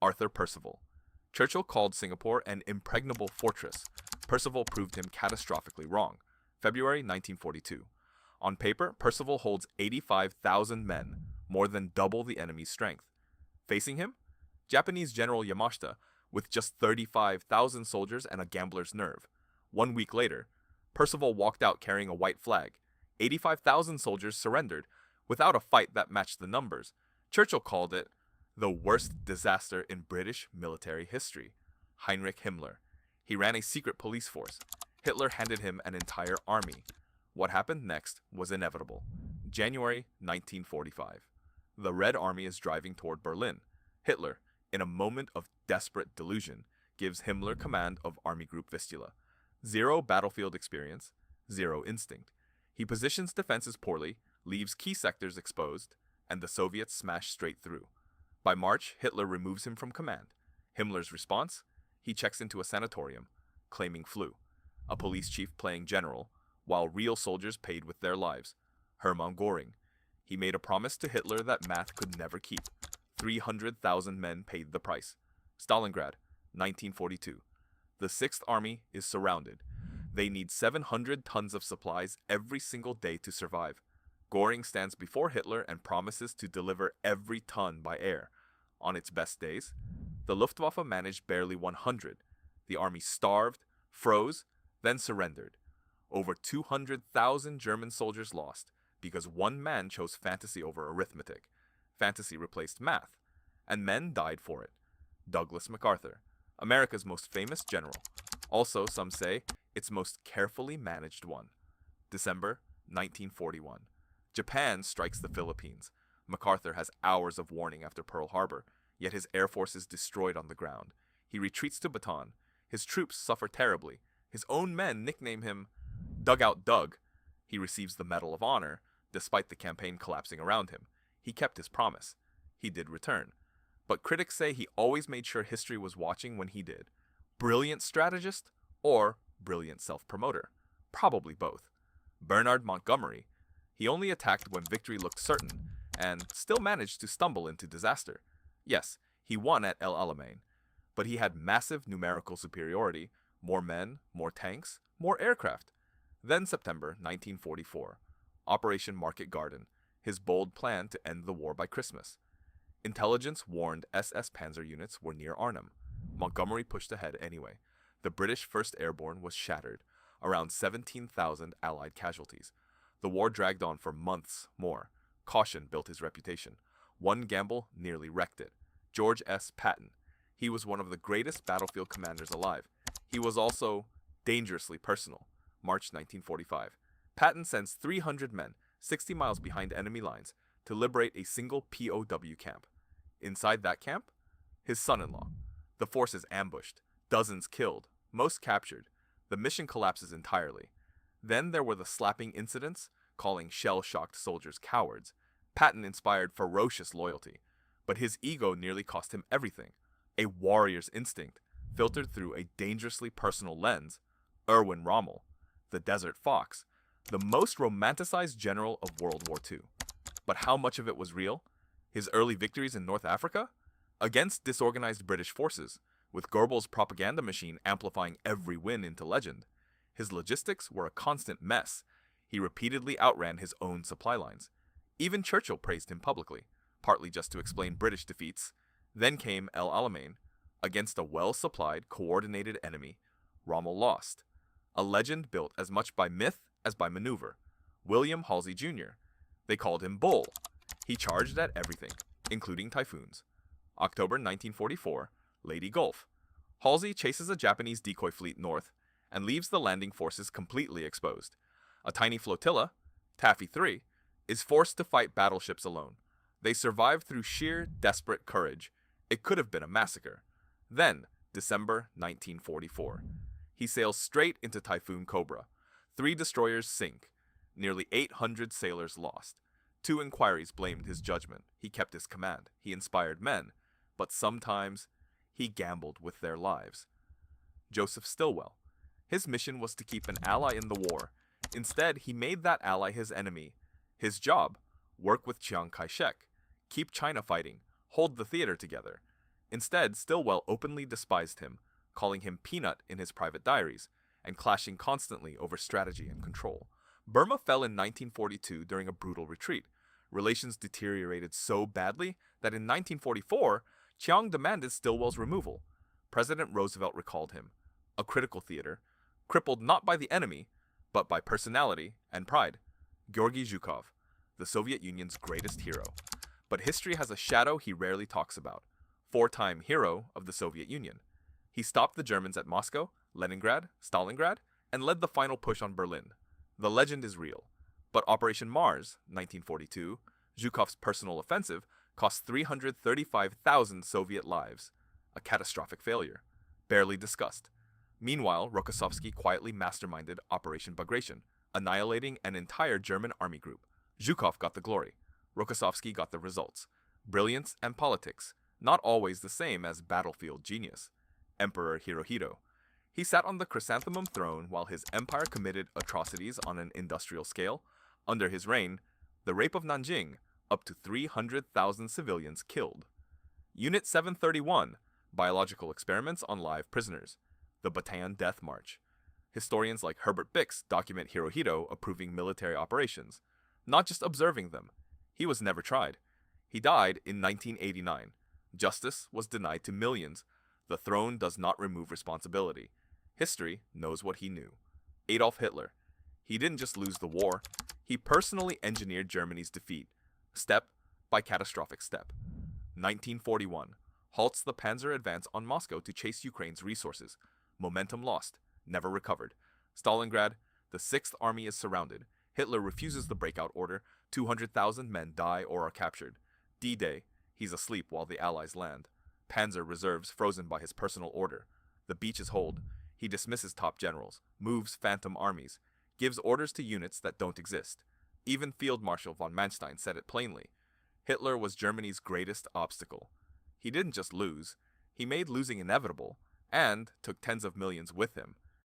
Arthur Percival. Churchill called Singapore an impregnable fortress. Percival proved him catastrophically wrong. February 1942. On paper, Percival holds 85,000 men, more than double the enemy's strength. Facing him, Japanese General Yamashita, with just 35,000 soldiers and a gambler's nerve. 1 week later, Percival walked out carrying a white flag. 85,000 soldiers surrendered, without a fight that matched the numbers. Churchill called it the worst disaster in British military history. Heinrich Himmler. He ran a secret police force. Hitler handed him an entire army. What happened next was inevitable. January 1945. The Red Army is driving toward Berlin. Hitler, in a moment of desperate delusion, gives Himmler command of Army Group Vistula. 0 battlefield experience, 0 instinct. He positions defenses poorly, leaves key sectors exposed, and the Soviets smash straight through. By March, Hitler removes him from command. Himmler's response? He checks into a sanatorium, claiming flu. A police chief playing general, while real soldiers paid with their lives. Hermann Göring. He made a promise to Hitler that math could never keep. 300,000 men paid the price. Stalingrad, 1942. The 6th Army is surrounded. They need 700 tons of supplies every single day to survive. Göring stands before Hitler and promises to deliver every ton by air. On its best days, the Luftwaffe managed barely 100. The army starved, froze, then surrendered. Over 200,000 German soldiers lost because one man chose fantasy over arithmetic. Fantasy replaced math, and men died for it. Douglas MacArthur, America's most famous general. Also, some say, its most carefully managed one. December 1941. Japan strikes the Philippines. MacArthur has hours of warning after Pearl Harbor, yet his air force is destroyed on the ground. He retreats to Bataan. His troops suffer terribly. His own men nickname him Dugout Doug. He receives the Medal of Honor, despite the campaign collapsing around him. He kept his promise. He did return. But critics say he always made sure history was watching when he did. Brilliant strategist or brilliant self-promoter? Probably both. Bernard Montgomery. He only attacked when victory looked certain, and still managed to stumble into disaster. Yes, he won at El Alamein, but he had massive numerical superiority, more men, more tanks, more aircraft. Then September 1944, Operation Market Garden, his bold plan to end the war by Christmas. Intelligence warned SS Panzer units were near Arnhem. Montgomery pushed ahead anyway. The British 1st Airborne was shattered, around 17,000 Allied casualties. The war dragged on for months more. Caution built his reputation. One gamble nearly wrecked it. George S. Patton. He was one of the greatest battlefield commanders alive. He was also dangerously personal. March 1945. Patton sends 300 men, 60 miles behind enemy lines, to liberate a single POW camp. Inside that camp, his son-in-law. The force is ambushed, dozens killed, most captured. The mission collapses entirely. Then there were the slapping incidents, calling shell-shocked soldiers cowards. Patton inspired ferocious loyalty, but his ego nearly cost him everything. A warrior's instinct, filtered through a dangerously personal lens. Erwin Rommel, the Desert Fox, the most romanticized general of World War II. But how much of it was real? His early victories in North Africa? Against disorganized British forces, with Goebbels' propaganda machine amplifying every win into legend. His logistics were a constant mess. He repeatedly outran his own supply lines. Even Churchill praised him publicly, partly just to explain British defeats. Then came El Alamein. Against a well-supplied, coordinated enemy, Rommel lost. A legend built as much by myth as by maneuver. William Halsey Jr. They called him Bull. He charged at everything, including typhoons. October 1944, Lady Gulf. Halsey chases a Japanese decoy fleet north and leaves the landing forces completely exposed. A tiny flotilla, Taffy 3, is forced to fight battleships alone. They survive through sheer, desperate courage. It could have been a massacre. Then, December 1944. He sails straight into Typhoon Cobra. 3 destroyers sink. Nearly 800 sailors lost. 2 inquiries blamed his judgment. He kept his command. He inspired men. But sometimes, he gambled with their lives. Joseph Stilwell. His mission was to keep an ally in the war. Instead, he made that ally his enemy. His job, work with Chiang Kai-shek, keep China fighting, hold the theater together. Instead, Stilwell openly despised him, calling him Peanut in his private diaries, and clashing constantly over strategy and control. Burma fell in 1942 during a brutal retreat. Relations deteriorated so badly that in 1944, Chiang demanded Stilwell's removal. President Roosevelt recalled him, a critical theater, crippled not by the enemy, but by personality and pride. Georgy Zhukov, the Soviet Union's greatest hero. But history has a shadow he rarely talks about. Four-time hero of the Soviet Union. He stopped the Germans at Moscow, Leningrad, Stalingrad, and led the final push on Berlin. The legend is real. But Operation Mars, 1942, Zhukov's personal offensive, cost 335,000 Soviet lives. A catastrophic failure. Barely discussed. Meanwhile, Rokossovsky quietly masterminded Operation Bagration, annihilating an entire German army group. Zhukov got the glory. Rokossovsky got the results. Brilliance and politics, not always the same as battlefield genius. Emperor Hirohito. He sat on the chrysanthemum throne while his empire committed atrocities on an industrial scale. Under his reign, the rape of Nanjing, up to 300,000 civilians killed. Unit 731, biological experiments on live prisoners. The Bataan Death March. Historians like Herbert Bix document Hirohito approving military operations, not just observing them. He was never tried. He died in 1989. Justice was denied to millions. The throne does not remove responsibility. History knows what he knew. Adolf Hitler. He didn't just lose the war. He personally engineered Germany's defeat, step by catastrophic step. 1941. Halts the panzer advance on Moscow to chase Ukraine's resources. Momentum lost, never recovered. Stalingrad, the 6th Army is surrounded. Hitler refuses the breakout order. 200,000 men die or are captured. D-Day, he's asleep while the Allies land. Panzer reserves frozen by his personal order. The beaches hold. He dismisses top generals, moves phantom armies, gives orders to units that don't exist. Even Field Marshal von Manstein said it plainly. Hitler was Germany's greatest obstacle. He didn't just lose, he made losing inevitable, and took tens of millions with him.